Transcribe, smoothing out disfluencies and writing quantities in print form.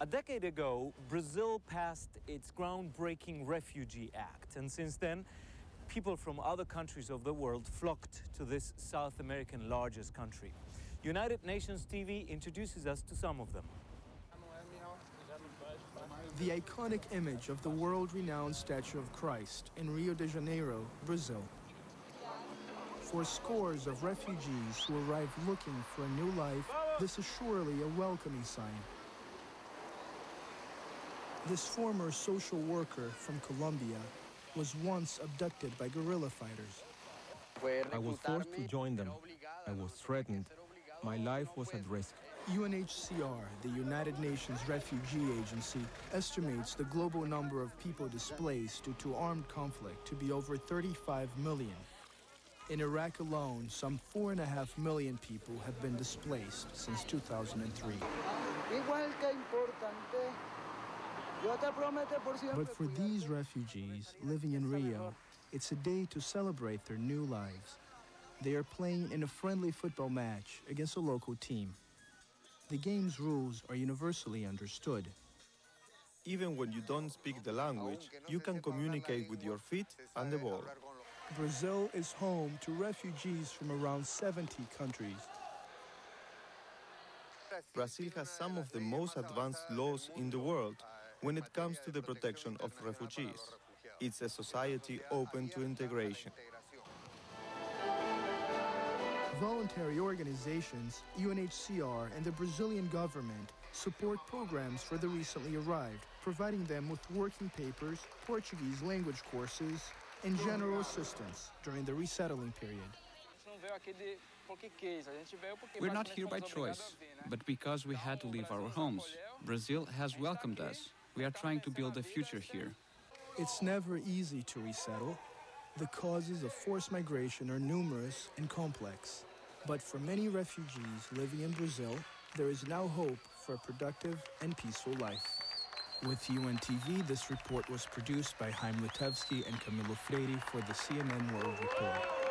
A decade ago, Brazil passed its groundbreaking Refugee Act, and since then, people from other countries of the world flocked to this South American largest country. United Nations TV introduces us to some of them. The iconic image of the world-renowned statue of Christ in Rio de Janeiro, Brazil. For scores of refugees who arrive looking for a new life, this is surely a welcoming sign. This former social worker from Colombia was once abducted by guerrilla fighters. I was forced to join them. I was threatened. My life was at risk. UNHCR, the United Nations Refugee Agency, estimates the global number of people displaced due to armed conflict to be over 35 million. In Iraq alone, some 4.5 million people have been displaced since 2003. But for these refugees living in Rio, it's a day to celebrate their new lives. They are playing in a friendly football match against a local team. The game's rules are universally understood. Even when you don't speak the language, you can communicate with your feet and the ball. Brazil is home to refugees from around 70 countries. Brazil has some of the most advanced laws in the world when it comes to the protection of refugees. It's a society open to integration. Voluntary organizations, UNHCR, and the Brazilian government support programs for the recently arrived, providing them with working papers, Portuguese language courses, and general assistance during the resettling period. We're not here by choice, but because we had to leave our homes. Brazil has welcomed us. We are trying to build a future here. It's never easy to resettle. The causes of forced migration are numerous and complex. But for many refugees living in Brazil, there is now hope for a productive and peaceful life. With UNTV, this report was produced by Chaim Litewski and Camilo Freire for the CNN World Report.